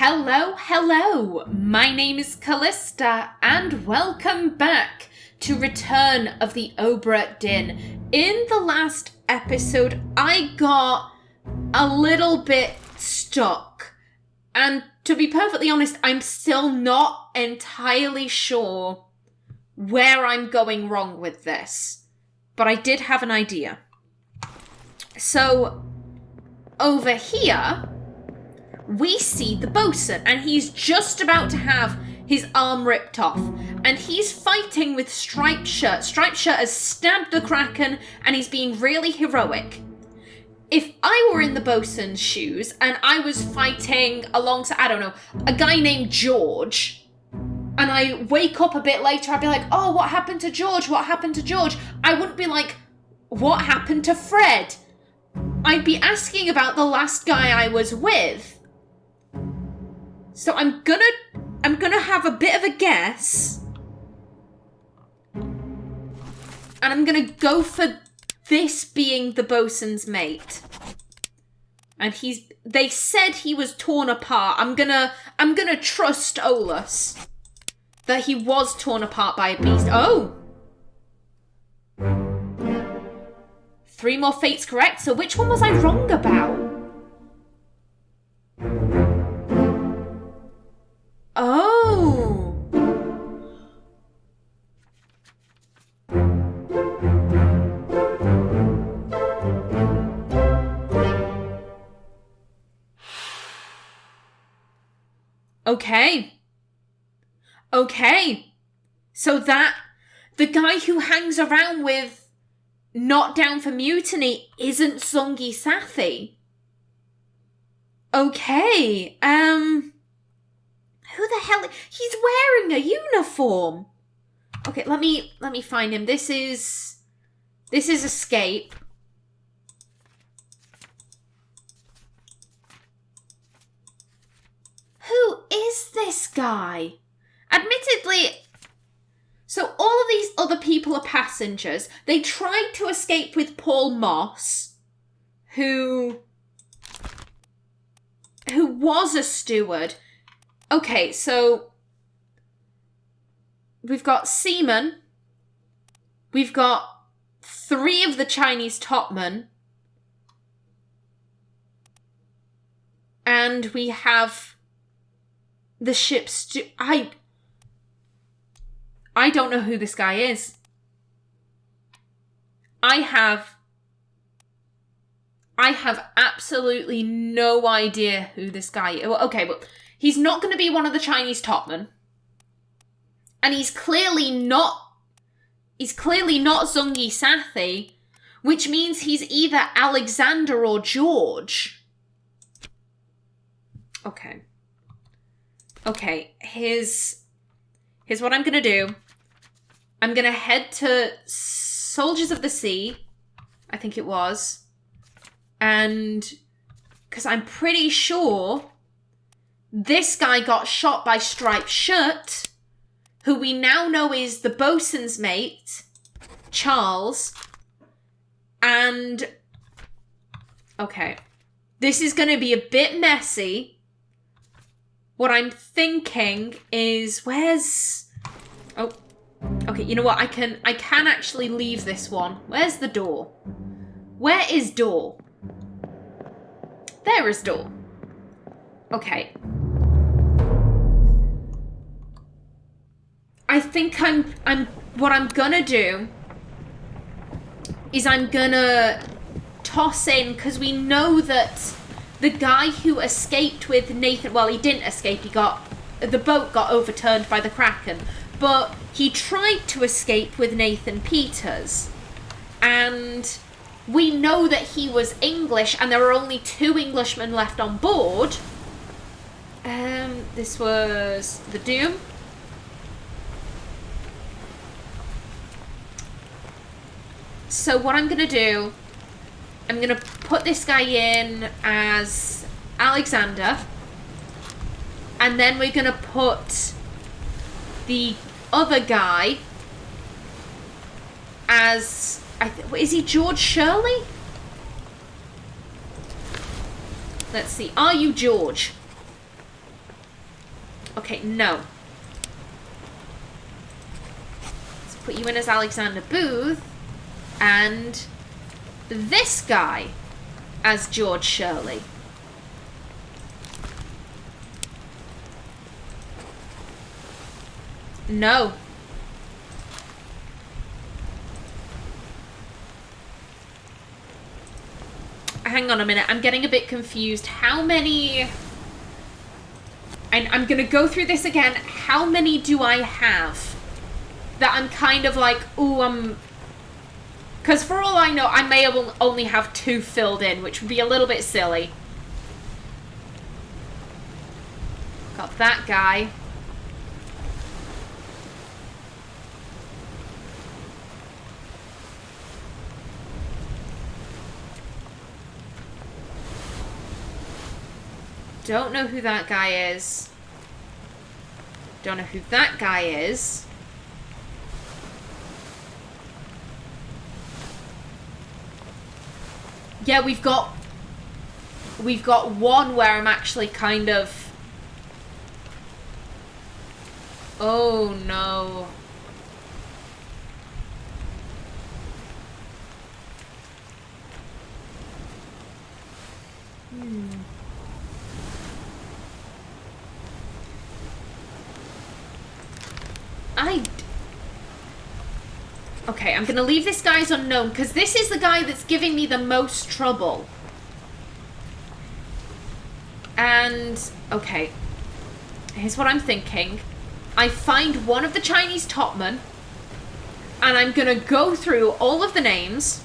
Hello, hello! My name is Callista, and welcome back to Return of the Obra Dinn. In the last episode, I got a little bit stuck. And to be perfectly honest, I'm still not entirely sure where I'm going wrong with this. But I did have an idea. So, over here, we see the bosun, and he's just about to have his arm ripped off. And he's fighting with Striped Shirt. Striped Shirt has stabbed the Kraken, and he's being really heroic. If I were in the bosun's shoes, and I was fighting alongside, I don't know, a guy named George, and I wake up a bit later, I'd be like, oh, what happened to George? What happened to George? I wouldn't be like, what happened to Fred? I'd be asking about the last guy I was with. So I'm gonna have a bit of a guess. And I'm gonna go for this being the bosun's mate. And they said he was torn apart. I'm gonna trust Olus that he was torn apart by a beast. Oh! 3 more fates correct, so which one was I wrong about? Oh! Okay. So that the guy who hangs around with Not Down for Mutiny isn't Zungi Sathi. Okay. Who the hell? He's wearing a uniform. Okay, let me find him. This is Escape. Who is this guy? Admittedly, so all of these other people are passengers. They tried to escape with Paul Moss, who was a steward. Okay, so we've got Seaman. We've got 3 of the Chinese topmen. And we have the ship's I don't know who this guy is. I have absolutely no idea who this guy is. Well, okay, but he's not going to be one of the Chinese topmen. And he's clearly not Zungi Sathi, which means he's either Alexander or George. Okay, here's what I'm going to do. I'm going to head to Soldiers of the Sea, I think it was. And because I'm pretty sure this guy got shot by Striped Shirt, who we now know is the bosun's mate, Charles. And okay, this is going to be a bit messy. What I'm thinking is, oh, okay, you know what? I can actually leave this one. Where's the door? Where is door? There is door. Okay. I think what I'm gonna do is I'm gonna toss in, because we know that the guy who escaped with Nathan, well, he didn't escape, the boat got overturned by the Kraken, but he tried to escape with Nathan Peters, and we know that he was English, and there were only 2 Englishmen left on board. This was the Doom. So what I'm going to do, I'm going to put this guy in as Alexander. And then we're going to put the other guy as... is he George Shirley? Let's see. Are you George? Okay, no. Let's put you in as Alexander Booth. And this guy as George Shirley. No. Hang on a minute. I'm getting a bit confused. How many... I'm going to go through this again. How many do I have that I'm kind of like, ooh, because for all I know, I may only have 2 filled in, which would be a little bit silly. Got that guy. Don't know who that guy is. Don't know who that guy is. Yeah, we've got one where I'm actually kind of... Oh, no. Okay, I'm gonna leave this guy as unknown, because this is the guy that's giving me the most trouble. And, okay. Here's what I'm thinking. I find one of the Chinese topmen, and I'm gonna go through all of the names,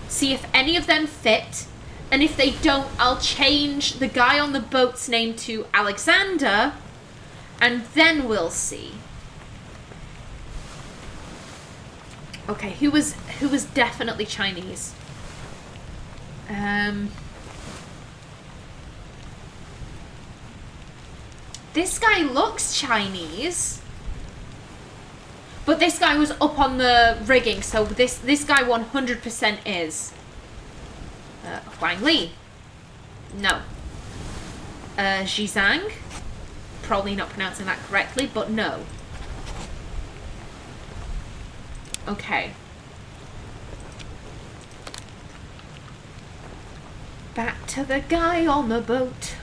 see if any of them fit, and if they don't, I'll change the guy on the boat's name to Alexander, and then we'll see. Okay, who was definitely Chinese? This guy looks Chinese, but this guy was up on the rigging, so this guy 100% is. Huang Li. No. Zhizang. Probably not pronouncing that correctly, but no. Okay. Back to the guy on the boat.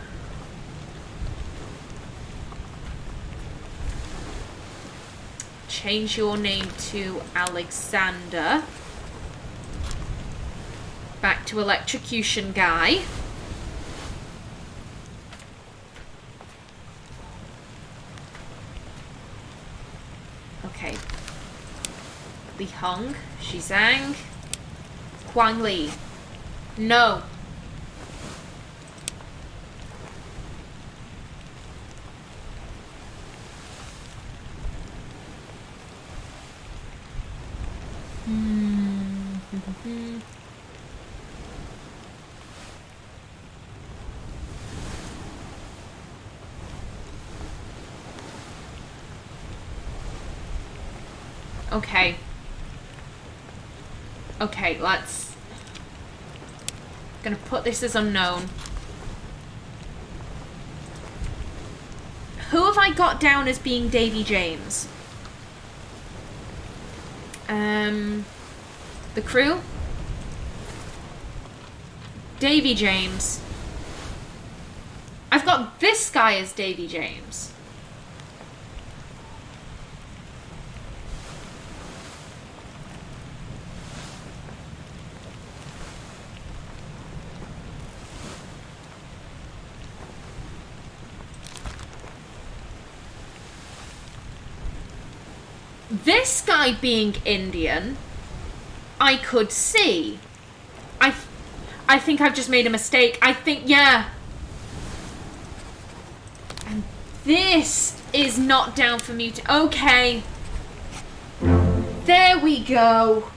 Change your name to Alexander. Back to electrocution guy. Okay. Li Hong, Zhizang, Huang Li. No. Okay. Okay, let's... Gonna put this as unknown. Who have I got down as being Davy James? The crew? Davy James. I've got this guy as Davy James. This guy being Indian, I could see. I think I've just made a mistake. I think, yeah. And this is not down for me to... Okay. There we go.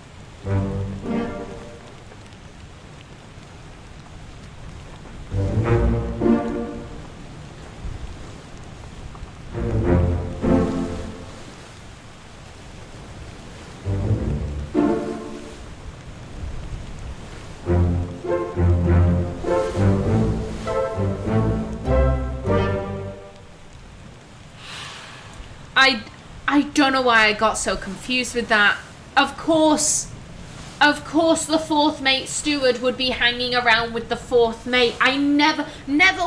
I don't know why I got so confused with that. Of course the fourth mate steward would be hanging around with the fourth mate. I never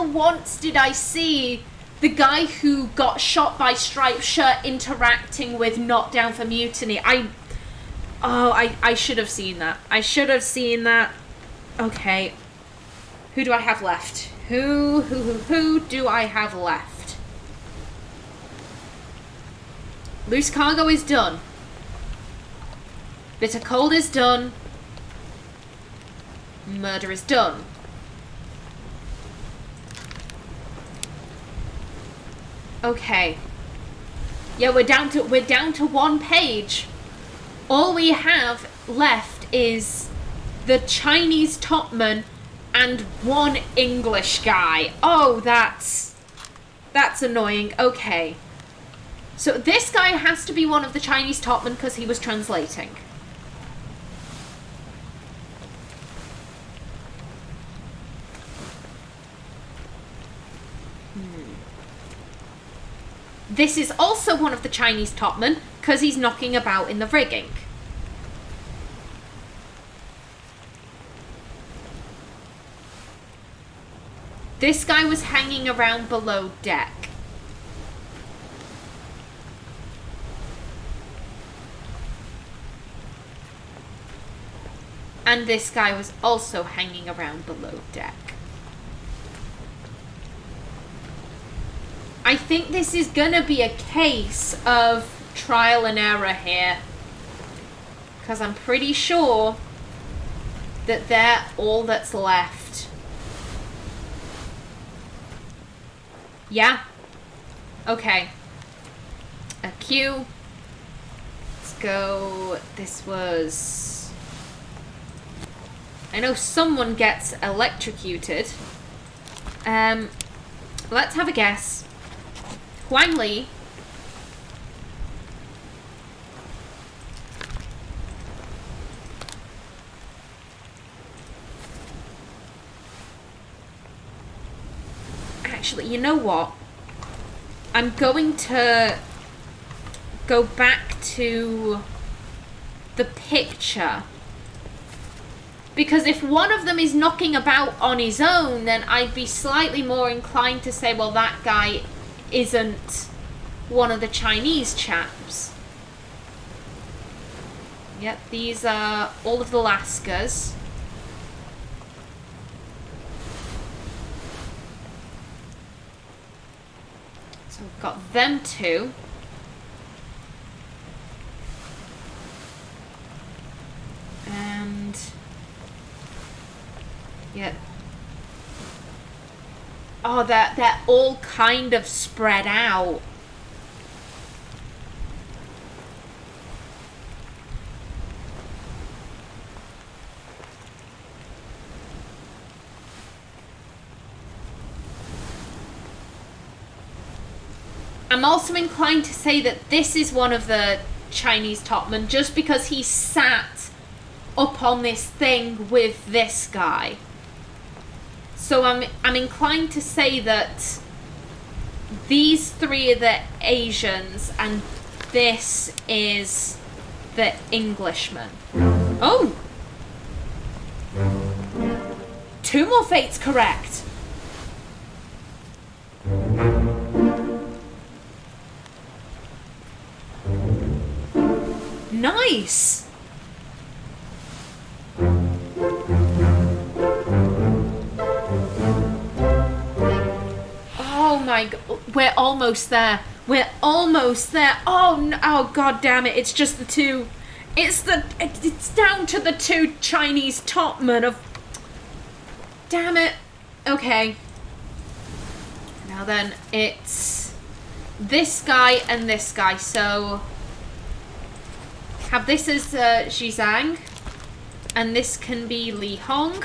once did I see the guy who got shot by Striped Shirt interacting with Not Down for Mutiny. I should have seen that. I should have seen that. Okay. Who do I have left? Who do I have left? Loose cargo is done. Bitter cold is done. Murder is done. Okay. Yeah, we're down to one page. All we have left is the Chinese topman and one English guy. Oh, that's annoying. Okay. So this guy has to be one of the Chinese topmen because he was translating. This is also one of the Chinese topmen because he's knocking about in the rigging. This guy was hanging around below deck. And this guy was also hanging around below deck. I think this is gonna be a case of trial and error here. Because I'm pretty sure that they're all that's left. Yeah? Okay. A Q. Let's go. This was... I know someone gets electrocuted. Let's have a guess. Huang Li. Actually, you know what? I'm going to go back to the picture. Because if one of them is knocking about on his own, then I'd be slightly more inclined to say, well, that guy isn't one of the Chinese chaps. Yep, these are all of the Lascars. So we've got them two. And... yeah. Oh, they're all kind of spread out. I'm also inclined to say that this is one of the Chinese topmen just because he sat up on this thing with this guy. So I'm inclined to say that these three are the Asians and this is the Englishman. Oh! 2 more fates correct. Nice! Oh my god, we're almost there. We're almost there. Oh, no, oh god damn it, it's just the two. It's down to the 2 Chinese topmen of... Damn it. Okay. Now then, it's this guy and this guy, so... have this as Zhizang, and this can be Li Hong.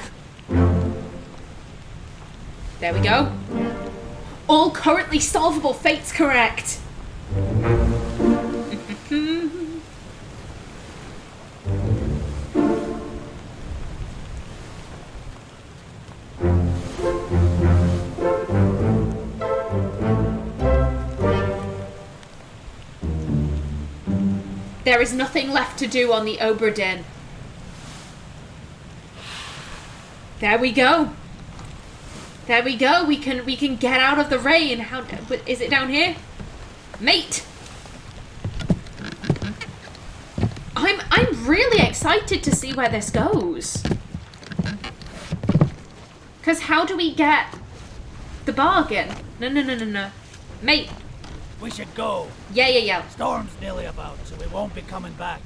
There we go. All currently solvable fates correct. There is nothing left to do on the Obra Dinn. There we go. There we go. We can get out of the rain. How is it down here? Mate. I'm really excited to see where this goes. Cause how do we get the bargain? No. Mate. We should go. Yeah. Storm's nearly about, so we won't be coming back.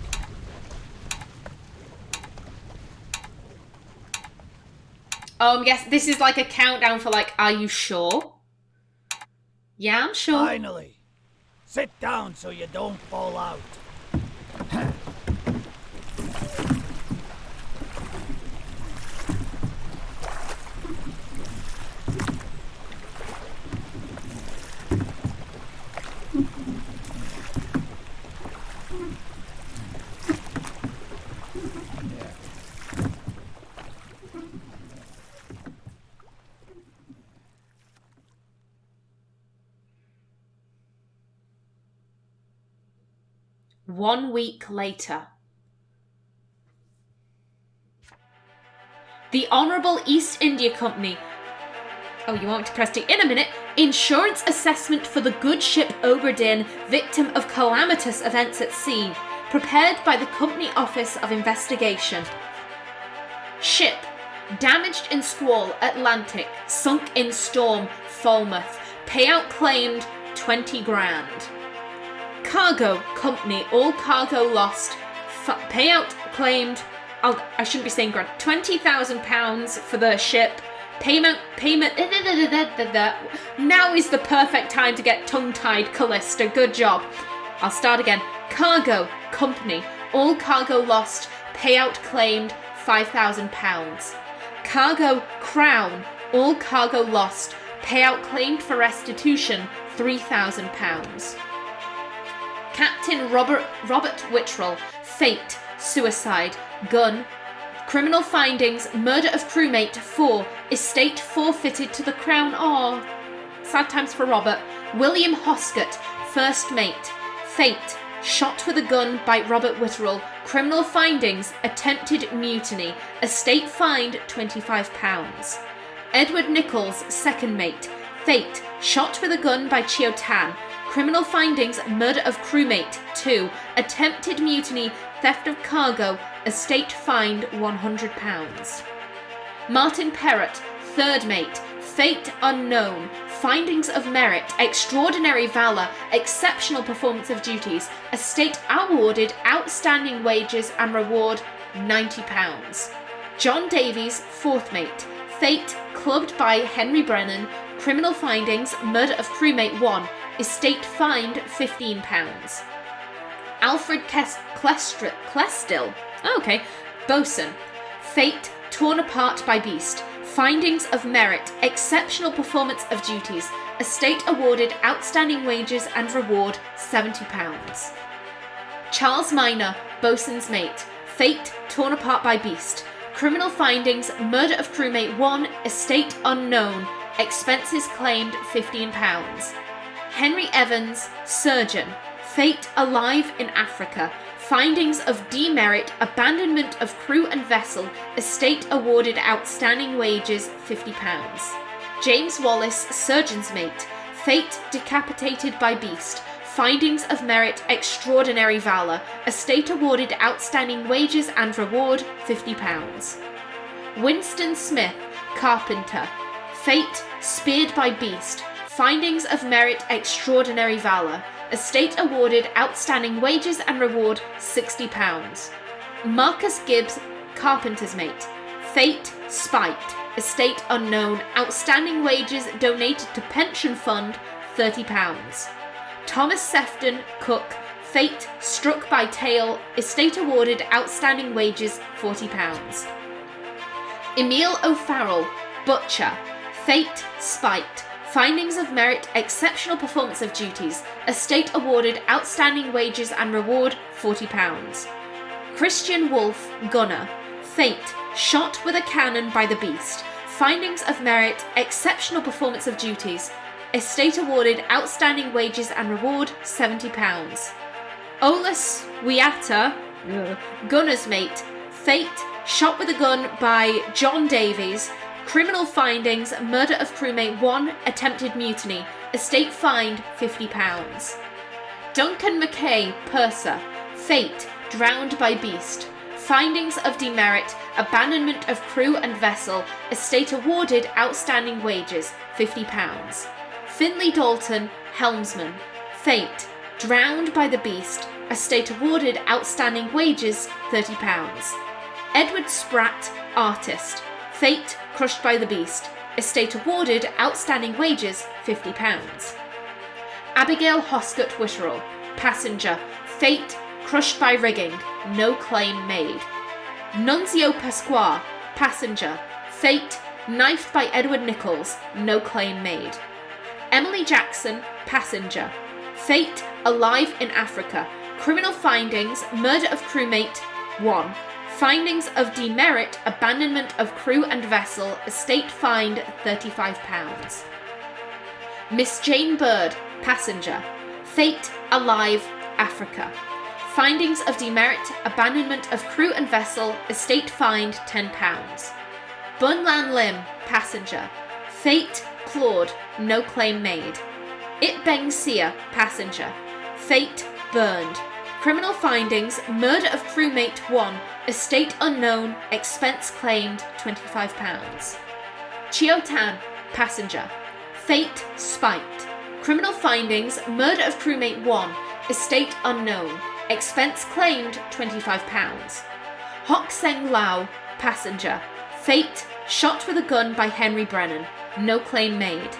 Yes, this is like a countdown for like, are you sure? Yeah, I'm sure. Finally. Sit down so you don't fall out. One week later. The Honourable East India Company. Oh, you want me to press T? In a minute. Insurance assessment for the good ship Obra Dinn, victim of calamitous events at sea. Prepared by the Company Office of Investigation. Ship. Damaged in squall, Atlantic. Sunk in storm, Falmouth. Payout claimed, 20 grand. Cargo company, all cargo lost. Payout claimed. I shouldn't be saying grand. £20,000 for the ship. Payment. Now is the perfect time to get tongue-tied, Callista. Good job. I'll start again. Cargo company, all cargo lost. Payout claimed, £5,000. Cargo crown, all cargo lost. Payout claimed for restitution, £3,000. Captain Robert Whittrell, fate, suicide, gun, criminal findings, murder of crewmate, 4, estate forfeited to the Crown. Oh, sad times for Robert. William Hoscott, first mate, fate, shot with a gun by Robert Whittrell, criminal findings, attempted mutiny, estate fined, £25. Edward Nichols, second mate, fate, shot with a gun by Chio Tan, criminal findings, murder of crewmate, 2, attempted mutiny, theft of cargo, estate fined, £100. Martin Perrott, third mate, fate unknown, findings of merit, extraordinary valour, exceptional performance of duties, estate awarded, outstanding wages and reward, £90. John Davies, fourth mate, fate clubbed by Henry Brennan, criminal findings, murder of crewmate, 1, estate fined, £15. Alfred Clestill, bosun, fate torn apart by beast, findings of merit, exceptional performance of duties, estate awarded, outstanding wages and reward, £70. Charles Minor, bosun's mate, fate torn apart by beast, criminal findings, murder of crewmate, 1, estate unknown, expenses claimed, £15. Henry Evans, surgeon, fate alive in Africa, findings of demerit, abandonment of crew and vessel, estate awarded, outstanding wages, £50. James Wallace, surgeon's mate, fate decapitated by beast, findings of merit, extraordinary valour, estate awarded, outstanding wages and reward, £50. Winston Smith, carpenter, fate speared by beast, findings of merit, extraordinary valour, estate awarded, outstanding wages and reward, £60. Marcus Gibbs, carpenter's mate, fate spiked, estate unknown, outstanding wages donated to pension fund, £30. Thomas Sefton, cook, fate struck by tail, estate awarded, outstanding wages, £40. Emile O'Farrell, butcher, fate spiked, findings of merit, exceptional performance of duties, estate awarded, outstanding wages and reward, £40. Christian Wolfe, gunner, fate, shot with a cannon by the beast, findings of merit, exceptional performance of duties, estate awarded, outstanding wages and reward, £70. Olus Wiata, gunner's mate. Fate, shot with a gun by John Davies. Criminal findings, murder of crewmate 1, attempted mutiny. Estate fined £50. Duncan McKay, purser. Fate, drowned by beast. Findings of demerit, abandonment of crew and vessel. Estate awarded outstanding wages, £50. Finley Dalton, helmsman. Fate, drowned by the beast. Estate awarded outstanding wages, £30. Edward Spratt, artist. Fate, crushed by the beast. Estate awarded outstanding wages, £50. Abigail Hoscott Witterell, passenger. Fate, crushed by rigging, no claim made. Nunzio Pasqua, passenger. Fate, knifed by Edward Nichols, no claim made. Emily Jackson, passenger. Fate, alive in Africa. Criminal findings, murder of crewmate 1. Findings of demerit, abandonment of crew and vessel. Estate fined £35. Miss Jane Bird, passenger. Fate, alive, Africa. Findings of demerit, abandonment of crew and vessel. Estate fined £10. Bunlan Lim, passenger. Fate, clawed, no claim made. Itbeng Sia, passenger. Fate, burned. Criminal findings, murder of crewmate 1, estate unknown, expense claimed £25. Chio Tan, passenger. Fate, spiked. Criminal findings, murder of crewmate 1, estate unknown, expense claimed £25. Hock Seng Lau, passenger. Fate, shot with a gun by Henry Brennan, no claim made.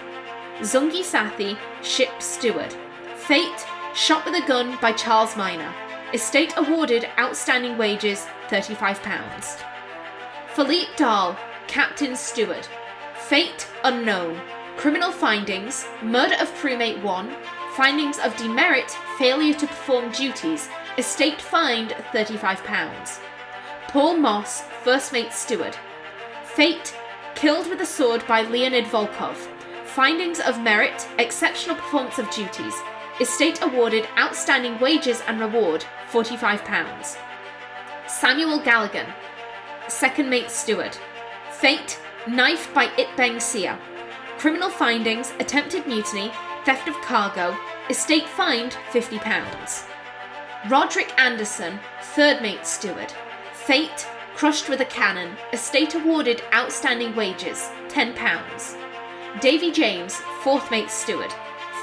Zungi Sathi, ship steward. Fate, shot with a gun by Charles Minor. Estate awarded outstanding wages, £35. Philippe Dahl, captain steward. Fate unknown. Criminal findings, murder of crewmate 1, findings of demerit, failure to perform duties. Estate fined £35. Paul Moss, first mate steward. Fate, killed with a sword by Leonid Volkov. Findings of merit, exceptional performance of duties. Estate awarded outstanding wages and reward, £45. Samuel Galligan, second mate steward. Fate, knifed by Itbeng Sia. Criminal findings, attempted mutiny, theft of cargo. Estate fined £50. Roderick Anderson, third mate steward. Fate, crushed with a cannon. Estate awarded outstanding wages, £10. Davy James, fourth mate steward.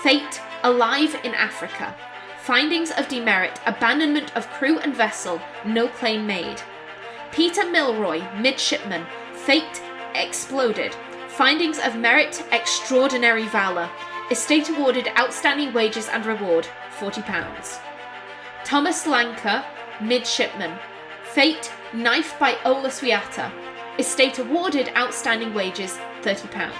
Fate, alive in Africa. Findings of demerit, abandonment of crew and vessel, no claim made. Peter Milroy, midshipman. Fate, exploded. Findings of merit, extraordinary valour. Estate awarded outstanding wages and reward, £40. Thomas Lanker, midshipman. Fate, knifed by Olaswiata. Estate awarded outstanding wages, £30.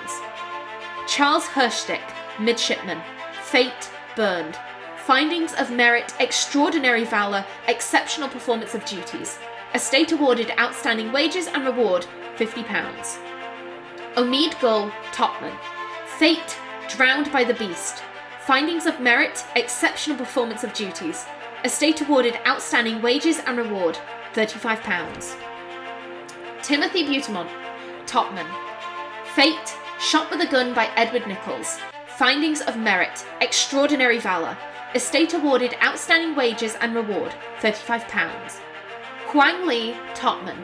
Charles Hirschstick, midshipman. Fate, burned. Findings of merit, extraordinary valour, exceptional performance of duties. Estate awarded outstanding wages and reward, £50. Omid Gul, topman. Fate, drowned by the beast. Findings of merit, exceptional performance of duties. Estate awarded outstanding wages and reward, £35. Timothy Butamont, topman. Fate, shot with a gun by Edward Nichols. Findings of merit, extraordinary valour. Estate awarded outstanding wages and reward, £35. Huang Li, topman.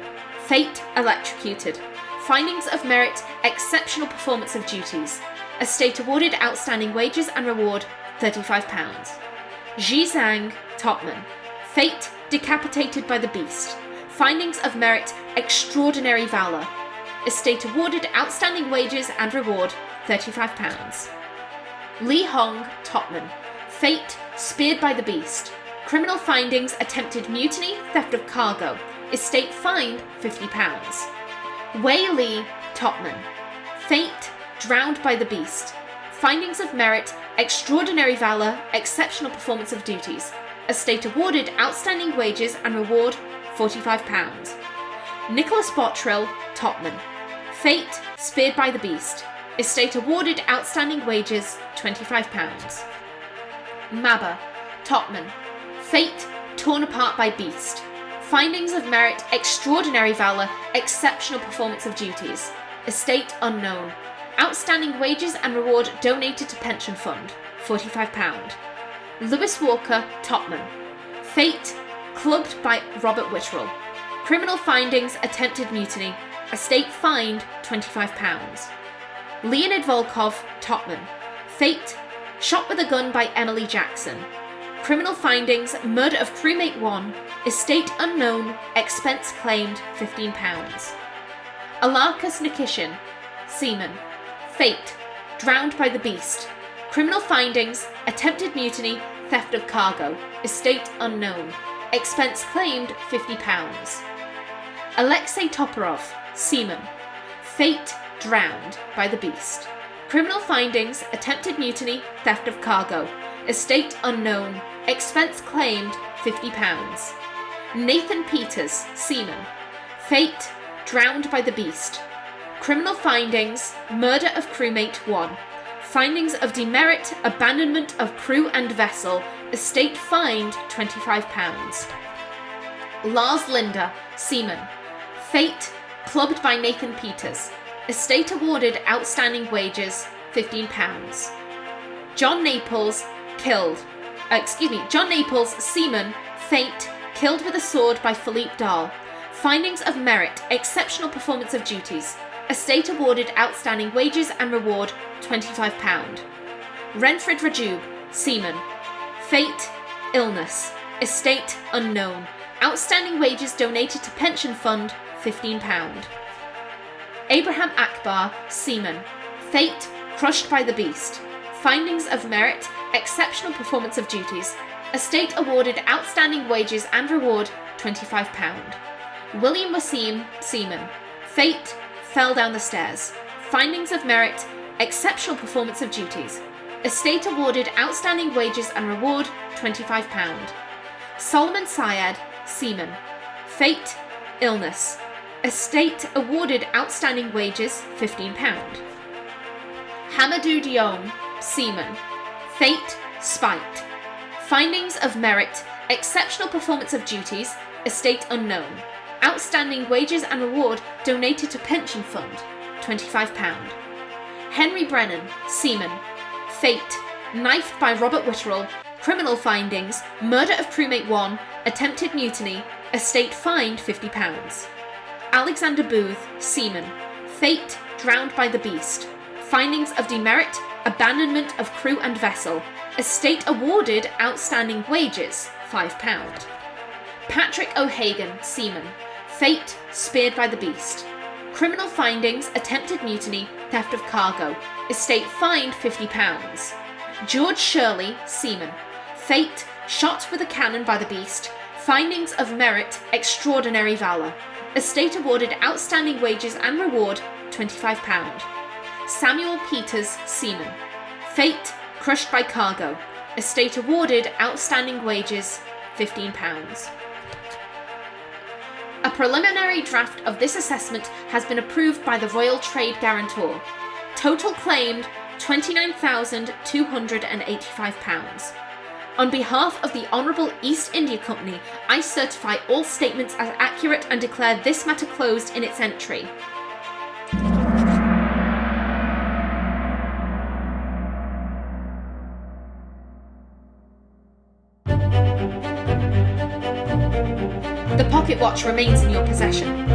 Fate, electrocuted. Findings of merit, exceptional performance of duties. Estate awarded outstanding wages and reward, £35. Ji Zhang, topman. Fate, decapitated by the beast. Findings of merit, extraordinary valour. Estate awarded outstanding wages and reward, £35. Li Hong, topman. Fate, speared by the beast. Criminal findings, attempted mutiny, theft of cargo. Estate fined, £50. Wei Li, topman. Fate, drowned by the beast. Findings of merit, extraordinary valour, exceptional performance of duties. Estate awarded outstanding wages and reward, £45. Nicholas Bottrill, topman. Fate, speared by the beast. Estate awarded outstanding wages, £25. Maba, topman. Fate, torn apart by beast. Findings of merit, extraordinary valour, exceptional performance of duties. Estate unknown. Outstanding wages and reward donated to pension fund, £45. Lewis Walker, topman. Fate, clubbed by Robert Whitterell. Criminal findings, attempted mutiny. Estate fined, £25. Leonid Volkov, topman. Fate, shot with a gun by Emily Jackson. Criminal findings, murder of crewmate 1. Estate unknown, expense claimed, £15. Alarkas Nikishin, seaman. Fate, drowned by the beast. Criminal findings, attempted mutiny, theft of cargo. Estate unknown. Expense claimed, £50. Alexei Toporov, seaman. Fate, drowned by the beast. Criminal findings, attempted mutiny, theft of cargo. Estate unknown. Expense claimed, £50. Nathan Peters, seaman. Fate, drowned by the beast. Criminal findings, murder of crewmate 1. Findings of demerit, abandonment of crew and vessel. Estate fined, £25. Lars Linder, seaman. Fate, clubbed by Nathan Peters. Estate awarded outstanding wages, £15. John Naples, John Naples, seaman. Fate, killed with a sword by Philippe Dahl. Findings of merit, exceptional performance of duties. Estate awarded outstanding wages and reward, £25. Renfred Rajub, seaman. Fate, illness. Estate unknown. Outstanding wages donated to pension fund, £15. Abraham Akbar, seaman. Fate, crushed by the beast. Findings of merit, exceptional performance of duties. Estate awarded outstanding wages and reward, £25. William Wasim, seaman. Fate, fell down the stairs. Findings of merit, exceptional performance of duties. Estate awarded outstanding wages and reward, £25. Solomon Syed, seaman. Fate, illness. Estate awarded outstanding wages, £15. Hamadou Diom, seaman. Fate, spite. Findings of merit, exceptional performance of duties. Estate unknown. Outstanding wages and reward donated to pension fund, £25. Henry Brennan, seaman. Fate, knifed by Robert Whitterell. Criminal findings, murder of crewmate 1, attempted mutiny. Estate fined, £50. Alexander Booth, seaman. Fate, drowned by the beast. Findings of demerit, abandonment of crew and vessel. Estate awarded outstanding wages, £5. Patrick O'Hagan, seaman. Fate, speared by the beast. Criminal findings, attempted mutiny, theft of cargo. Estate fined, £50. George Shirley, seaman. Fate, shot with a cannon by the beast. Findings of merit, extraordinary valour. Estate awarded outstanding wages and reward, £25. Samuel Peters, seaman. Fate, crushed by cargo. Estate awarded outstanding wages, £15. A preliminary draft of this assessment has been approved by the Royal Trade Guarantor. Total claimed, £29,285. On behalf of the Honourable East India Company, I certify all statements as accurate and declare this matter closed in its entry. The pocket watch remains in your possession.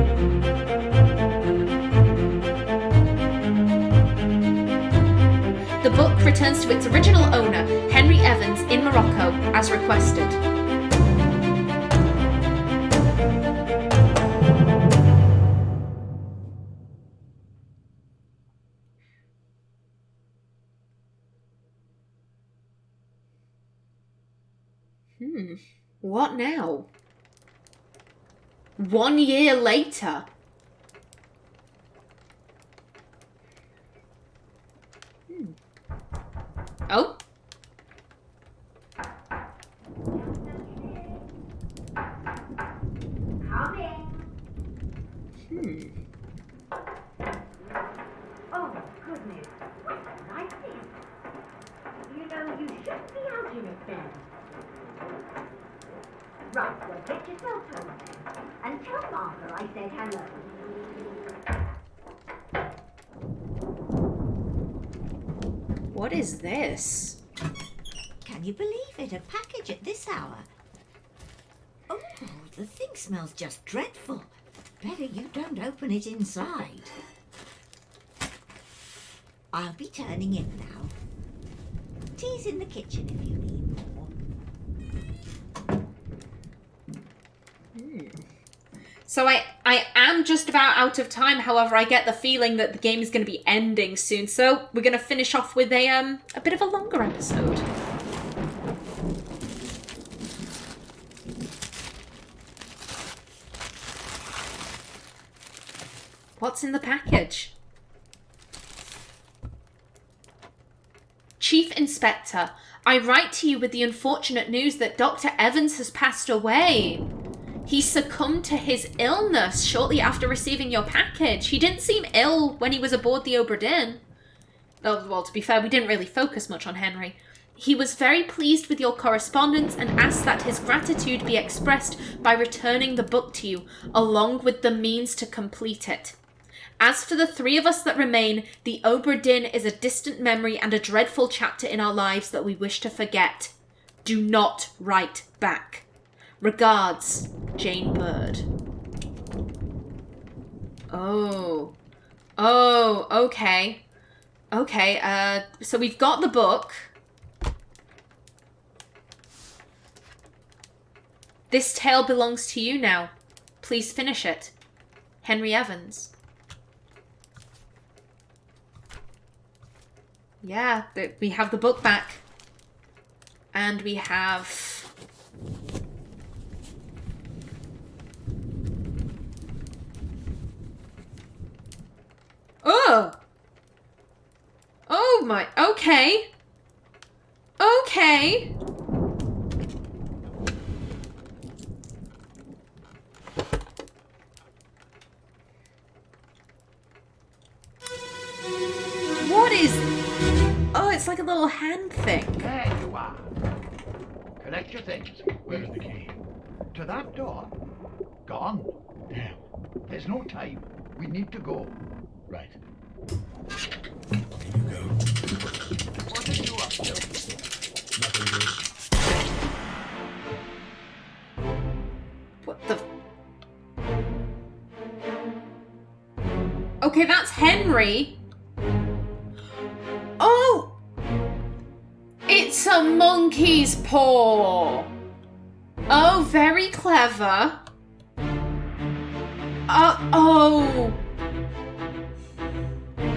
The book returns to its original owner, Henry Evans, in Morocco, as requested. What now? 1 year later. Oh. Come in. Oh, goodness. What's like this? You know, you shouldn't be out in a bed. Right, well, get yourself home then. And tell Martha I said hello. What is this? Can you believe it? A package at this hour? Oh, the thing smells just dreadful. Better you don't open it inside. I'll be turning in now. Tea's in the kitchen if you need more. So I am just about out of time. However, I get the feeling that the game is going to be ending soon. So we're going to finish off with a bit of a longer episode. What's in the package? Chief Inspector, I write to you with the unfortunate news that Dr. Evans has passed away. He succumbed to his illness shortly after receiving your package. He didn't seem ill when he was aboard the Obra Dinn. Oh, well, to be fair, we didn't really focus much on Henry. He was very pleased with your correspondence and asked that his gratitude be expressed by returning the book to you, along with the means to complete it. As for the three of us that remain, the Obra Dinn is a distant memory and a dreadful chapter in our lives that we wish to forget. Do not write back. Regards, Jane Bird. Oh, okay. Okay, so we've got the book. This tale belongs to you now. Please finish it. Henry Evans. Yeah, we have the book back. And we have... Oh! Oh my... Okay. Okay. What is... Oh, it's like a little hand thing. There you are. Collect your things. Where's the key? To that door. Gone. Damn. There's no time. We need to go. Right. Here you go. What are you up to? Nothing good. What the... Okay, that's Henry. Oh! It's a monkey's paw. Oh, very clever. Oh.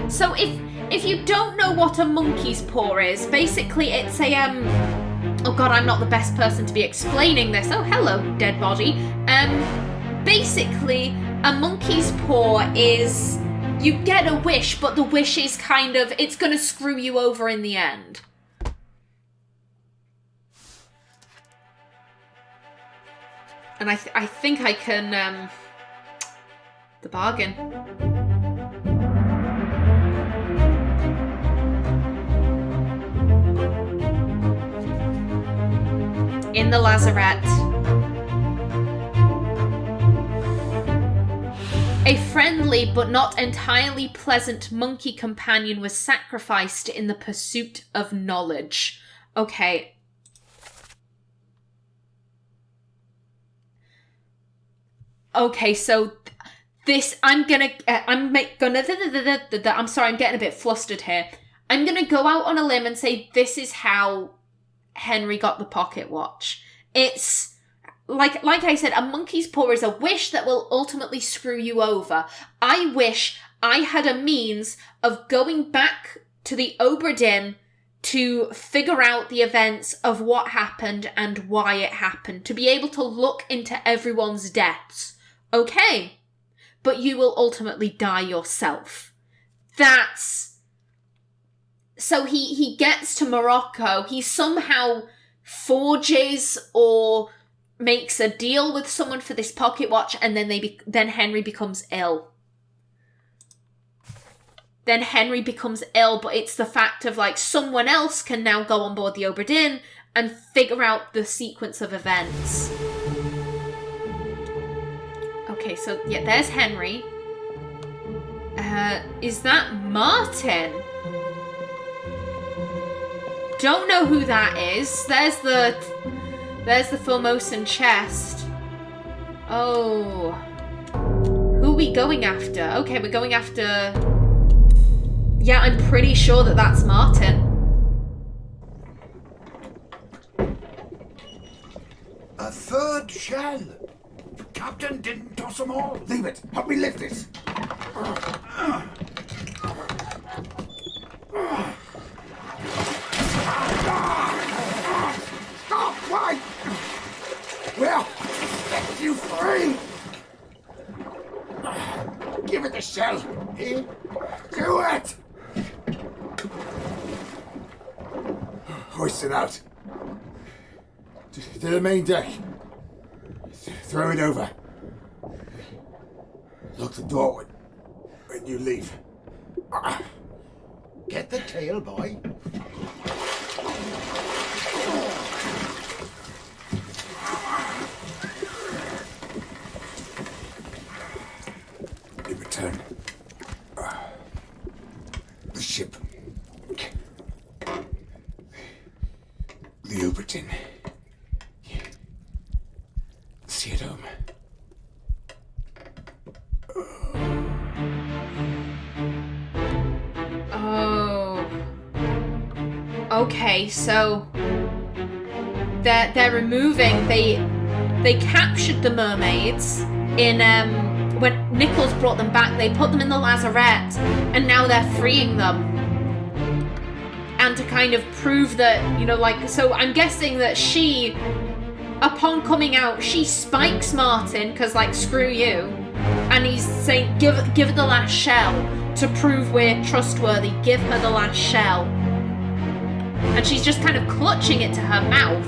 So if you don't know what a monkey's paw is, basically it's a oh god, I'm not the best person to be explaining this. Oh, hello, dead body. Basically, a monkey's paw is you get a wish, but the wish is kind of, it's gonna screw you over in the end. And I think I can, the bargain. In the lazarette. A friendly but not entirely pleasant monkey companion was sacrificed in the pursuit of knowledge. Okay. Okay, so this, I'm sorry, I'm getting a bit flustered here. I'm gonna go out on a limb and say this is how Henry got the pocket watch. It's, like I said, a monkey's paw is a wish that will ultimately screw you over. I wish I had a means of going back to the Obra Dinn to figure out the events of what happened and why it happened, to be able to look into everyone's deaths. Okay, but you will ultimately die yourself. That's... So he gets to Morocco, he somehow forges or makes a deal with someone for this pocket watch, and then Henry becomes ill. Then Henry becomes ill, but it's the fact of, like, someone else can now go on board the Obra Dinn and figure out the sequence of events. Okay, so yeah, there's Henry. Is that Martin? Don't know who that is. There's the Formosan chest. Oh. Who are we going after? Okay, we're going after... Yeah, I'm pretty sure that that's Martin. A third shell. The captain didn't toss them all. Leave it. Help me lift it. Stop! Why? Well, set you free. Give it the shell. Eh? Do it. Hoist it out. To the main deck. Throw it over. Lock the door when you leave. Get the tail, boy. In return, the ship. The Obra Dinn. See it home. Oh. Okay, so they're removing. They captured the mermaids in when Nichols brought them back. They put them in the lazarette, and now they're freeing them. And to kind of prove that, you know, like, so I'm guessing that she, upon coming out, she spikes Martin because, like, screw you, and he's saying give her the last shell to prove we're trustworthy. Give her the last shell, and she's just kind of clutching it to her mouth.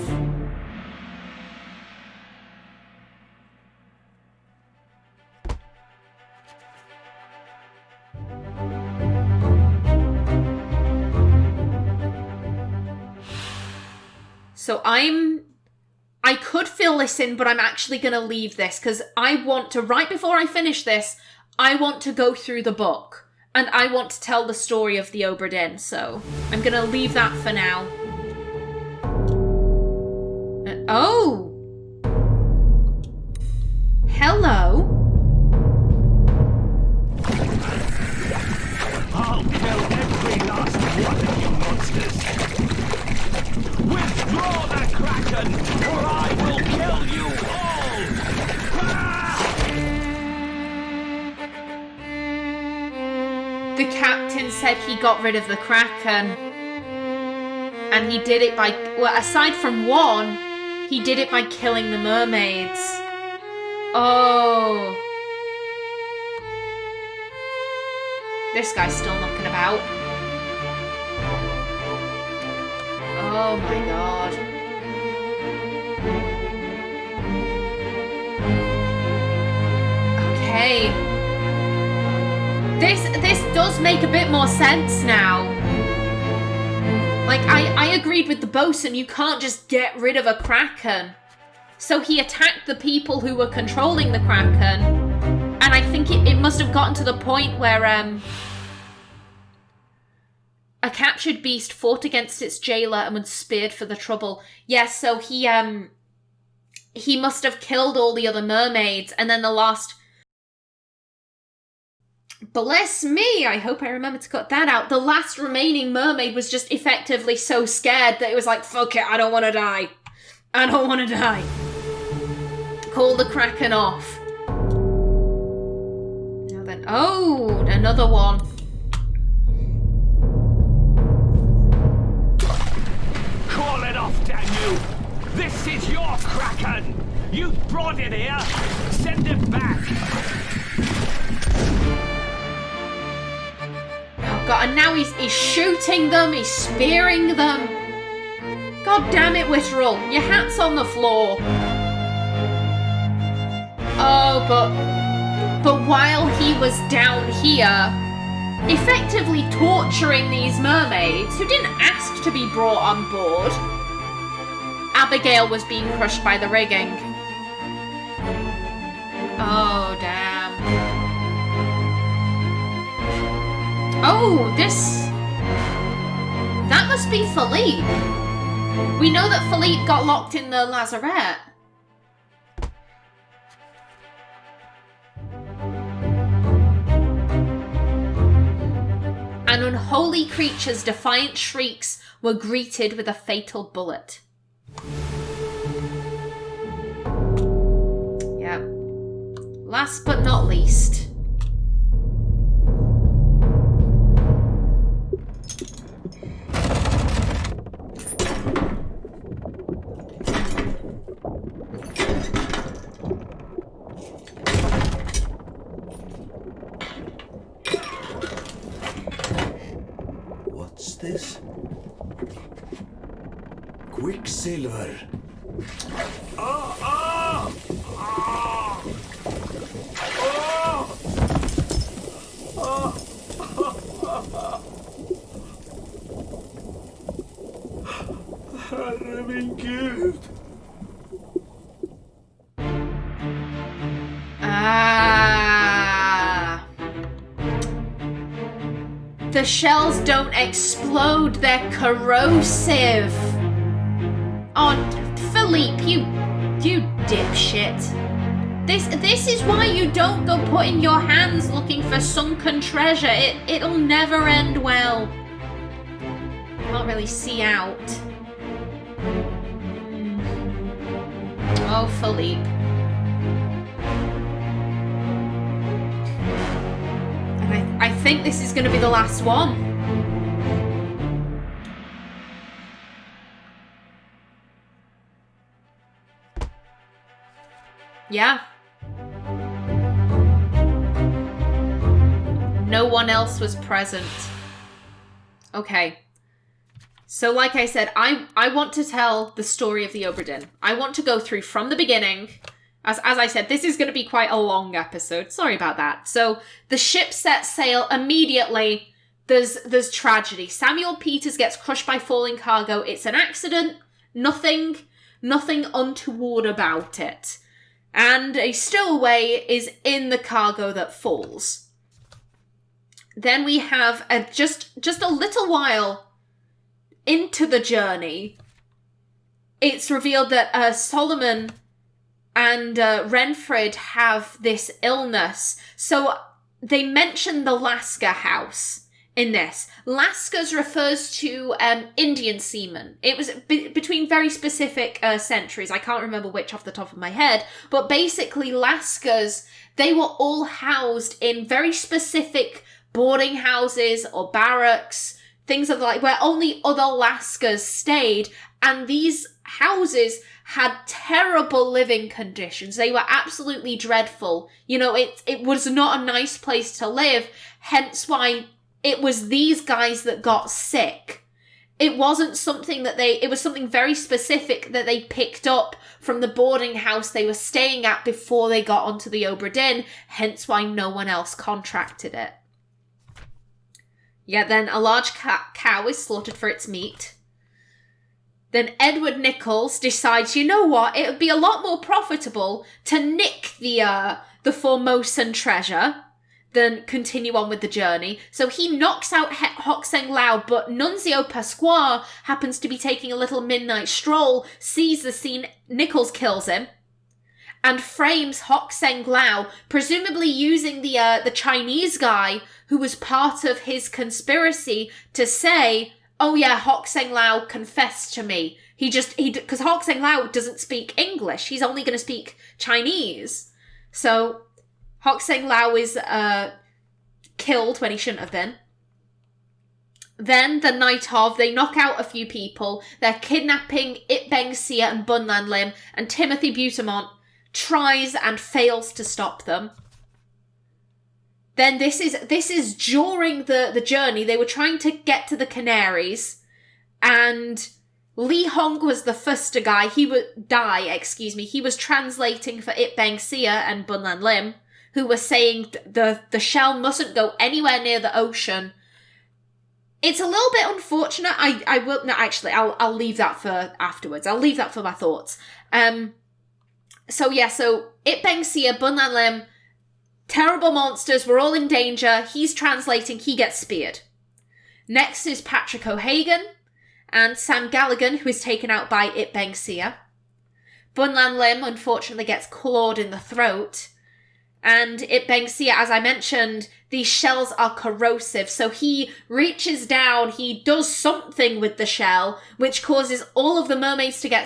So I could fill this in, but I'm actually going to leave this because I want to, right before I finish this, I want to go through the book and I want to tell the story of the Obra Dinn. So I'm going to leave that for now. Oh! Hello? I'll kill every last one of you monsters! Withdraw the Kraken, or I will kill you all! The captain said he got rid of the Kraken. And he did it by... Well, aside from one, he did it by killing the mermaids. Oh. This guy's still knocking about. Oh my god. Okay. This does make a bit more sense now. Like, I agreed with the bosun, you can't just get rid of a Kraken. So he attacked the people who were controlling the Kraken. And I think it must have gotten to the point where, a captured beast fought against its jailer and was speared for the trouble. Yes, so he must have killed all the other mermaids, and then the last... Bless me, I hope I remember to cut that out. The last remaining mermaid was just effectively so scared that it was like, fuck it, I don't want to die. I don't want to die. Call the Kraken off. Now then, oh, another one. Call it off, damn you! This is your Kraken! You brought it here! Send it back! Oh god, and now he's shooting them, he's spearing them. God damn it, Witterell, your hat's on the floor. Oh, but while he was down here, effectively torturing these mermaids, who didn't ask to be brought on board, Abigail was being crushed by the rigging. Oh, damn. Oh, this... That must be Philippe. We know that Philippe got locked in the lazarette. And unholy creature's defiant shrieks were greeted with a fatal bullet. Yep. Last but not least. What's this? Quicksilver. Herre min Gud! Ah. The shells don't explode, they're corrosive. Oh, Philippe, you dipshit. This is why you don't go putting your hands looking for sunken treasure. It'll never end well. Can't really see out. Oh, Philippe. And I think this is going to be the last one. Yeah. No one else was present. Okay. So like I said, I want to tell the story of the Obra Dinn. I want to go through from the beginning. As I said, this is going to be quite a long episode. Sorry about that. So the ship sets sail immediately. There's tragedy. Samuel Peters gets crushed by falling cargo. It's an accident. Nothing untoward about it. And a stowaway is in the cargo that falls. Then we have just a little while into the journey, it's revealed that Solomon and Renfred have this illness. So they mention the Lascar house in this. Lascars refers to Indian seamen. It was between very specific centuries. I can't remember which off the top of my head, but basically Lascars, they were all housed in very specific boarding houses or barracks, things of the like, where only other Lascars stayed, and these houses had terrible living conditions. They were absolutely dreadful. You know, it was not a nice place to live, hence why it was these guys that got sick. It wasn't something that it was something very specific that they picked up from the boarding house they were staying at before they got onto the Obra Dinn, hence why no one else contracted it. Yeah, then a large cow is slaughtered for its meat. Then Edward Nichols decides, you know what, it would be a lot more profitable to nick the Formosan treasure than continue on with the journey. So he knocks out Hokseng Lao, but Nunzio Pasquale happens to be taking a little midnight stroll, sees the scene, Nichols kills him, and frames Hokseng Lao, presumably using the Chinese guy who was part of his conspiracy to say, oh yeah, Hokseng Lao confessed to me. Because Hokseng Lao doesn't speak English. He's only going to speak Chinese. So Hokseng Lao is killed when he shouldn't have been. Then, the night of, they knock out a few people. They're kidnapping Itbeng Sia and Bunlan Lim, and Timothy Butamont tries and fails to stop them. Then this is during the journey. They were trying to get to the Canaries, and Li Hong was the first to die. He was translating for Itbeng Sia and Bunlan Lim, who were saying the shell mustn't go anywhere near the ocean. It's a little bit unfortunate. I'll leave that for afterwards. I'll leave that for my thoughts. So Itbengsia, Bunlan Lim, terrible monsters, we're all in danger. He's translating, he gets speared. Next is Patrick O'Hagan and Sam Galligan, who is taken out by Itbengsia. Bunlan Lim, unfortunately, gets clawed in the throat. And Itbengsia, as I mentioned, these shells are corrosive, so he reaches down, he does something with the shell, which causes all of the mermaids to get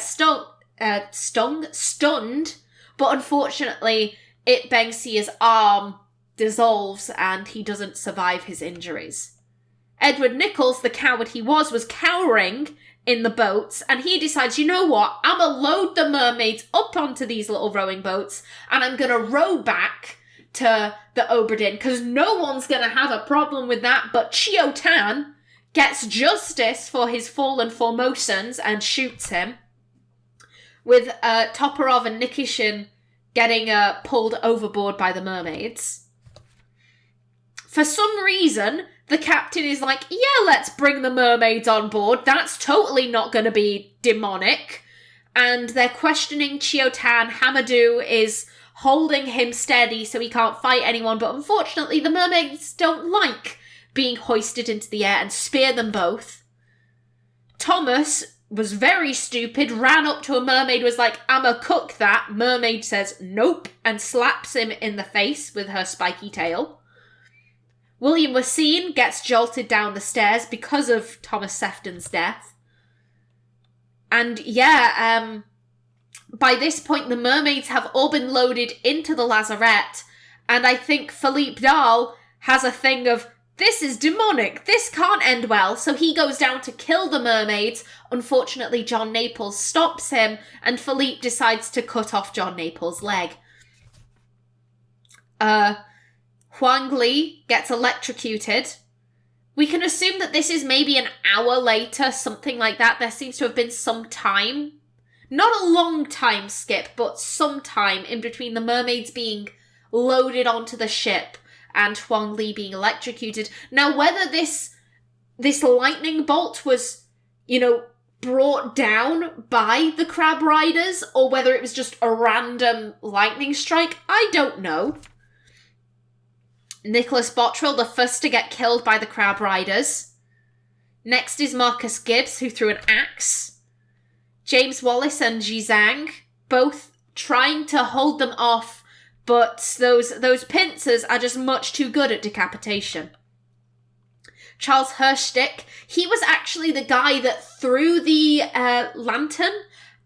stunned, but unfortunately, Itbengsia's arm dissolves and he doesn't survive his injuries. Edward Nichols, the coward he was cowering in the boats, and he decides, you know what, I'm gonna load the mermaids up onto these little rowing boats, and I'm gonna row back to the Obra Dinn, because no one's gonna have a problem with that, but Chio Tan gets justice for his fallen Formosans and shoots him, with Toporov and Nikishin getting pulled overboard by the mermaids. For some reason, the captain is like, yeah, let's bring the mermaids on board. That's totally not going to be demonic. And they're questioning Chio Tan. Hamadou is holding him steady so he can't fight anyone. But unfortunately, the mermaids don't like being hoisted into the air and spear them both. Thomas was very stupid, ran up to a mermaid, was like, I'ma cook that. Mermaid says, nope, and slaps him in the face with her spiky tail. William Wassine gets jolted down the stairs because of Thomas Sefton's death. And yeah, by this point, the mermaids have all been loaded into the lazarette, and I think Philippe Dahl has a thing of, this is demonic, this can't end well, so he goes down to kill the mermaids. Unfortunately, John Naples stops him, and Philippe decides to cut off John Naples' leg. Huang Li gets electrocuted. We can assume that this is maybe an hour later, something like that. There seems to have been some time. Not a long time skip, but some time in between the mermaids being loaded onto the ship and Huang Li being electrocuted. Now, whether this lightning bolt was, brought down by the crab riders, or whether it was just a random lightning strike, I don't know. Nicholas Bottrell, the first to get killed by the crab riders. Next is Marcus Gibbs, who threw an axe. James Wallace and Ji Zhang, both trying to hold them off, but those pincers are just much too good at decapitation. Charles Hirschstick, he was actually the guy that threw the lantern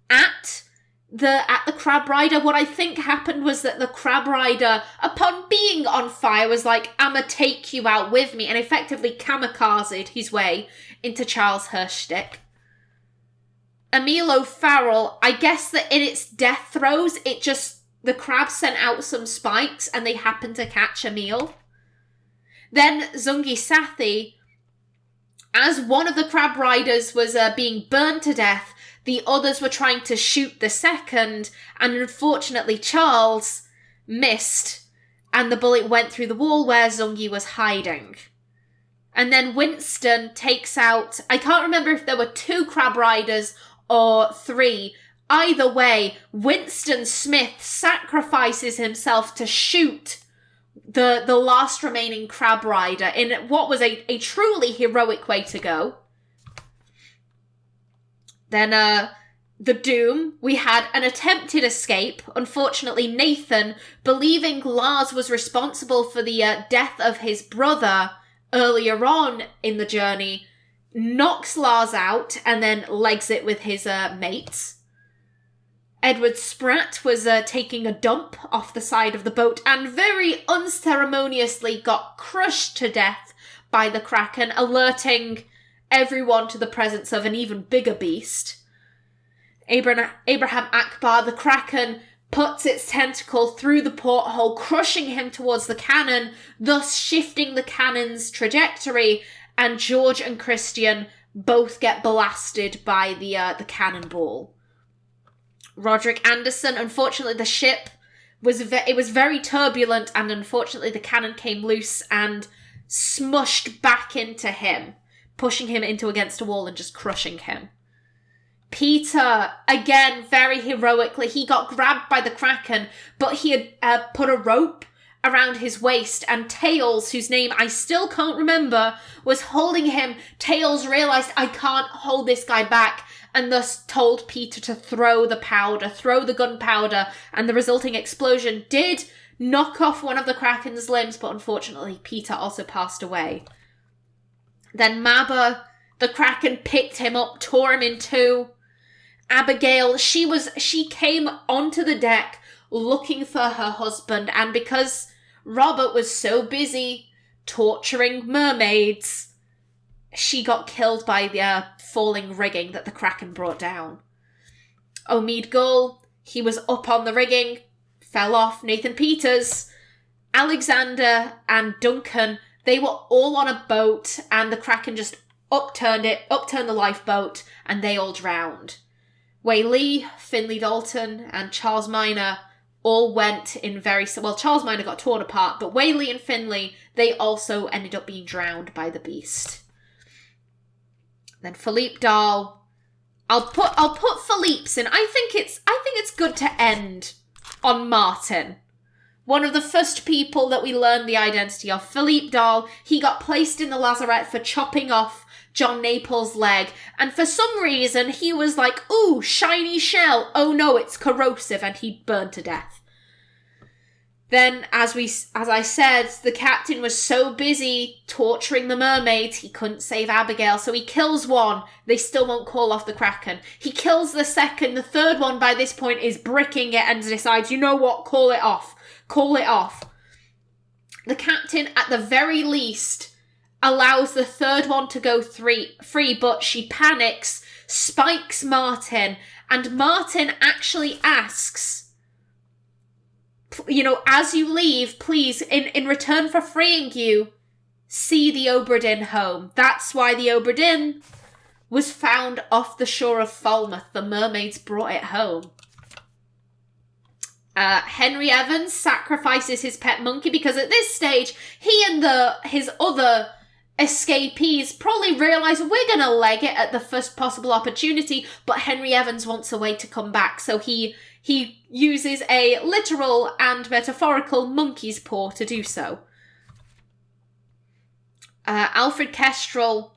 at the crab rider. What I think happened was that the crab rider, upon being on fire, was like, I'ma take you out with me, and effectively kamikazed his way into Charles Hirschstick. Emile O'Farrell, I guess that in its death throes, the crab sent out some spikes and they happened to catch Emile. Then Zungi Sathi, as one of the crab riders was being burned to death, the others were trying to shoot the second, and unfortunately Charles missed, and the bullet went through the wall where Zungi was hiding. And then Winston takes out, I can't remember if there were 2 crab riders or 3. Either way, Winston Smith sacrifices himself to shoot the last remaining crab rider in what was a truly heroic way to go. Then, the Doom, we had an attempted escape. Unfortunately, Nathan, believing Lars was responsible for the death of his brother earlier on in the journey, knocks Lars out and then legs it with his mates. Edward Spratt was taking a dump off the side of the boat and very unceremoniously got crushed to death by the Kraken, alerting everyone to the presence of an even bigger beast. Abraham Akbar, the Kraken, puts its tentacle through the porthole, crushing him towards the cannon, thus shifting the cannon's trajectory, and George and Christian both get blasted by the cannonball. Roderick Anderson, unfortunately the ship was very turbulent, and unfortunately the cannon came loose and smushed back into him, pushing him against a wall and just crushing him. Peter, again, very heroically, he got grabbed by the Kraken, but he had put a rope around his waist, and Tails, whose name I still can't remember, was holding him. Tails realised, I can't hold this guy back, and thus told Peter to throw the gunpowder, and the resulting explosion did knock off one of the Kraken's limbs, but unfortunately Peter also passed away. Then Mabba, the Kraken, picked him up, tore him in two. Abigail, she came onto the deck looking for her husband, and because Robert was so busy torturing mermaids, she got killed by the falling rigging that the Kraken brought down. Omid Gull, he was up on the rigging, fell off. Nathan Peters, Alexander and Duncan, they were all on a boat, and the Kraken just upturned the lifeboat, and they all drowned. Wei Lee, Finley Dalton, and Charles Minor all went in Charles Minor got torn apart, but Wei Lee and Finley, they also ended up being drowned by the beast. Then Philippe Dahl, I'll put Philippe's in. I think it's good to end on Martin. One of the first people that we learned the identity of, Philippe Dahl, he got placed in the lazarette for chopping off John Naples' leg, and for some reason he was like, ooh, shiny shell, oh no, it's corrosive, and he burned to death. Then, as I said, the captain was so busy torturing the mermaids, he couldn't save Abigail, so he kills one. They still won't call off the Kraken. He kills the second. The third one, by this point, is bricking it and decides, you know what, call it off. Call it off. The captain, at the very least, allows the third one to go free, but she panics, spikes Martin, and Martin actually asks, you know, as you leave, please, in return for freeing you, see the Obra Dinn home. That's why the Obra Dinn was found off the shore of Falmouth. The mermaids brought it home. Henry Evans sacrifices his pet monkey because at this stage, he and his other escapees probably realise we're going to leg it at the first possible opportunity, but Henry Evans wants a way to come back, so he uses a literal and metaphorical monkey's paw to do so. Alfred Clestill,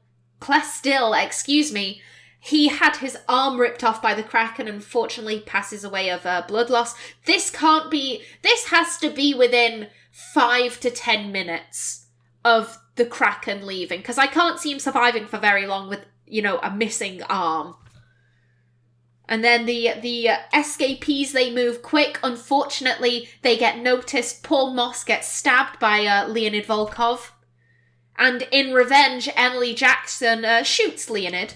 he had his arm ripped off by the Kraken and unfortunately passes away of blood loss. This has to be within 5 to 10 minutes of the Kraken leaving, because I can't see him surviving for very long with, you know, a missing arm. And then the escapees, they move quick. Unfortunately, they get noticed. Paul Moss gets stabbed by Leonid Volkov. And in revenge, Emily Jackson shoots Leonid.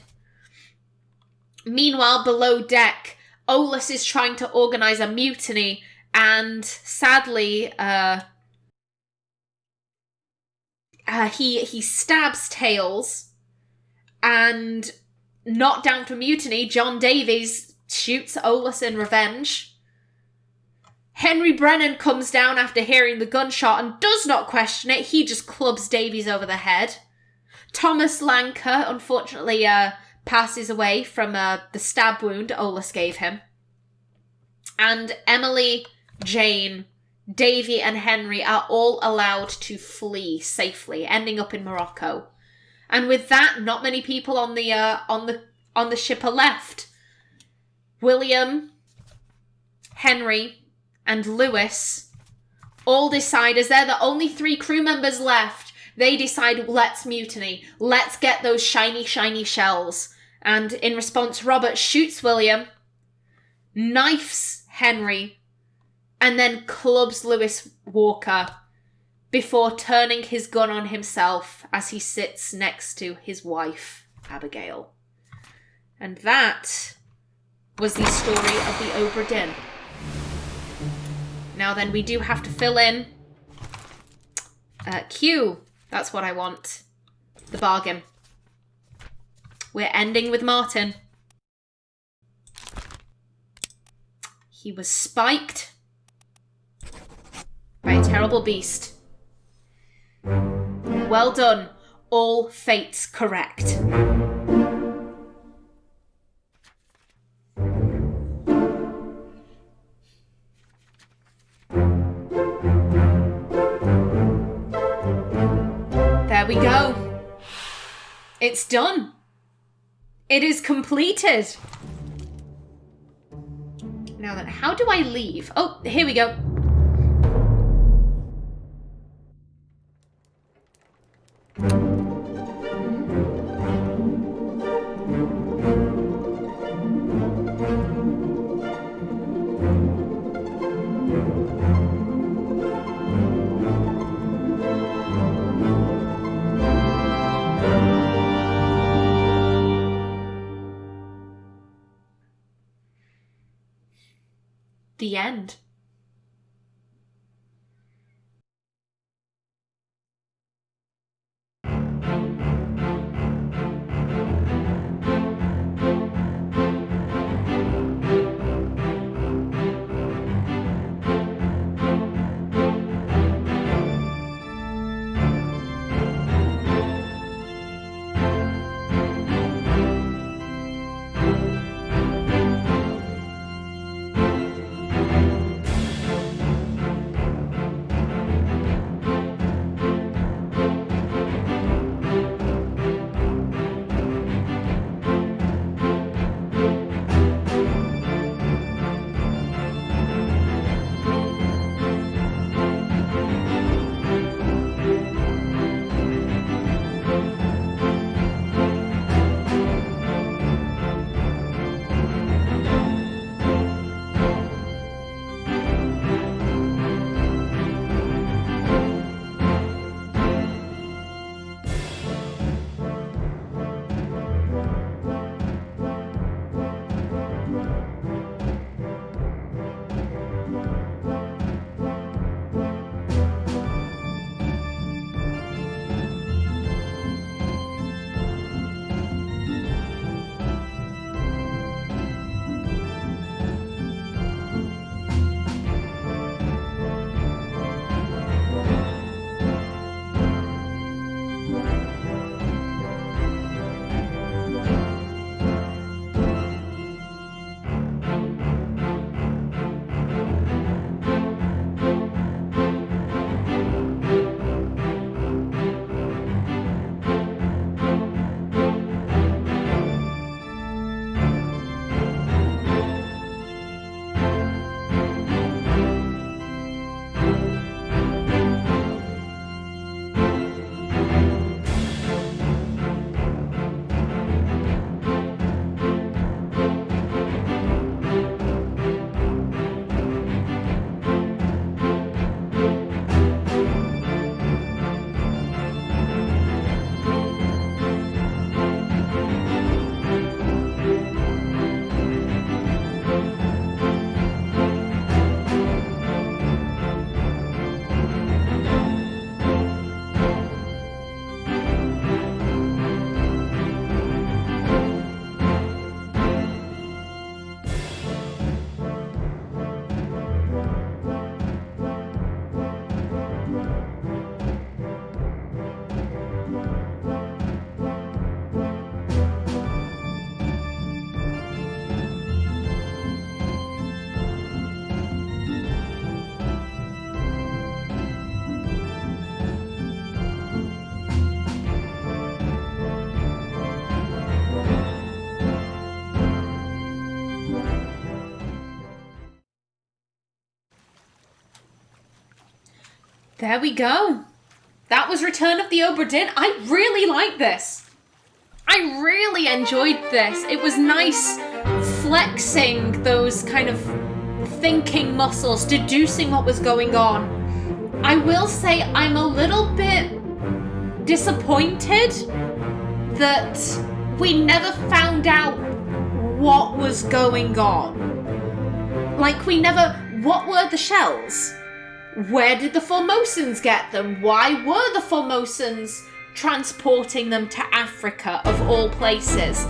Meanwhile, below deck, Olus is trying to organise a mutiny, and sadly, he stabs Tails, and not down for mutiny, John Davies shoots Olus in revenge. Henry Brennan comes down after hearing the gunshot and does not question it. He just clubs Davies over the head. Thomas Lanker, unfortunately, passes away from the stab wound Olus gave him. And Emily, Jane, Davy and Henry are all allowed to flee safely, ending up in Morocco. And with that, not many people on the ship are left. William, Henry, and Lewis all decide, as they're the only 3 crew members left, they decide, let's mutiny. Let's get those shiny, shiny shells. And in response, Robert shoots William, knifes Henry, and then clubs Lewis Walker before turning his gun on himself as he sits next to his wife, Abigail. And that was the story of the Obra Dinn. Now then, we do have to fill in Q. That's what I want. The bargain. We're ending with Martin. He was spiked by a terrible beast. Well done. All fates correct. It's done. It is completed. Now then, how do I leave? Oh, here we go. The end. There we go. That was Return of the Obra Dinn. I really like this. I really enjoyed this. It was nice flexing those kind of thinking muscles, deducing what was going on. I will say I'm a little bit disappointed that we never found out what was going on. Like, what were the shells? Where did the Formosans get them? Why were the Formosans transporting them to Africa, of all places?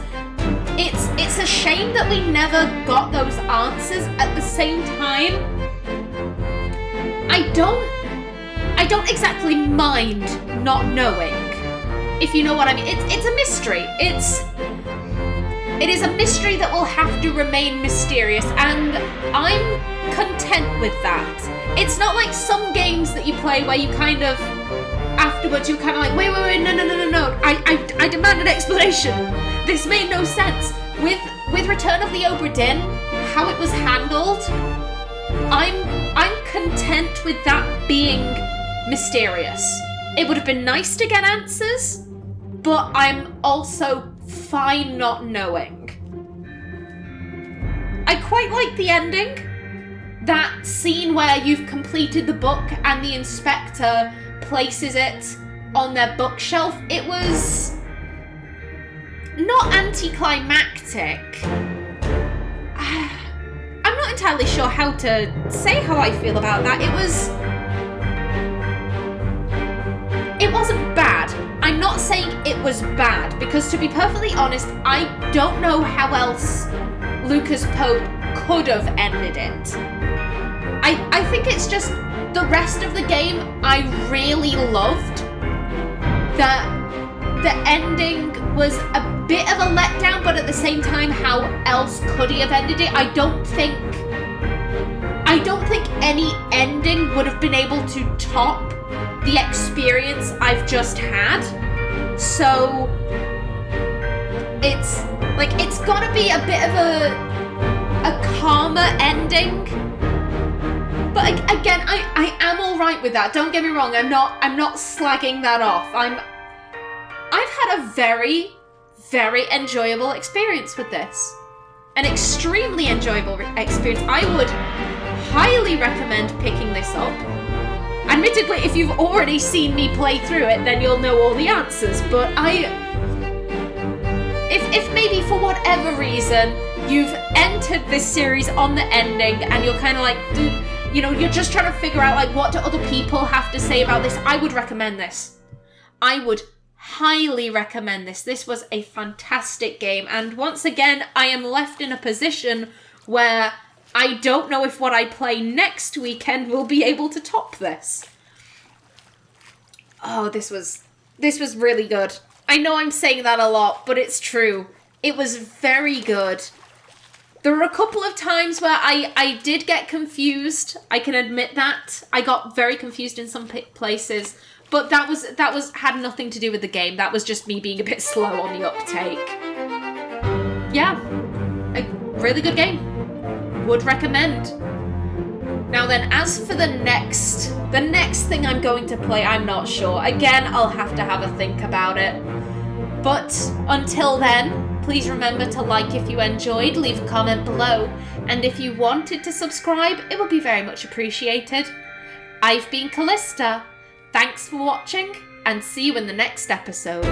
It's a shame that we never got those answers. At the same time, I don't exactly mind not knowing, if you know what I mean. It's a mystery. It is a mystery that will have to remain mysterious, and I'm content with that. It's not like some games that you play where you kind of, afterwards you're kind of like, wait, no. I demand an explanation. This made no sense. With Return of the Obra Dinn, how it was handled, I'm content with that being mysterious. It would have been nice to get answers, but I'm also fine not knowing. I quite like the ending. That scene where you've completed the book and the inspector places it on their bookshelf. It was not anticlimactic. I'm not entirely sure how to say how I feel about that. It wasn't bad. I'm not saying it was bad, because to be perfectly honest, I don't know how else Lucas Pope could have ended it. I think it's just the rest of the game I really loved. The ending was a bit of a letdown, but at the same time, how else could he have ended it? I don't think any ending would have been able to top the experience I've just had. So it's gotta be a bit of a calmer ending. But again, I am alright with that. Don't get me wrong, I'm not slagging that off. I've had a very, very enjoyable experience with this. An extremely enjoyable experience. I would highly recommend picking this up. Admittedly, if you've already seen me play through it, then you'll know all the answers, but if maybe for whatever reason you've entered this series on the ending and you're kind of like, you're just trying to figure out like what do other people have to say about this, I would recommend this. I would highly recommend this. This was a fantastic game, and once again, I am left in a position where I don't know if what I play next weekend will be able to top this. Oh, this was really good. I know I'm saying that a lot, but it's true. It was very good. There were a couple of times where I did get confused. I can admit that. I got very confused in some places, but that had nothing to do with the game. That was just me being a bit slow on the uptake. Yeah, a really good game. Would recommend. Now then, as for the next thing I'm going to play, I'm not sure. Again, I'll have to have a think about it. But until then, please remember to like if you enjoyed, leave a comment below, and if you wanted to subscribe, it would be very much appreciated. I've been Kallista. Thanks for watching, and see you in the next episode.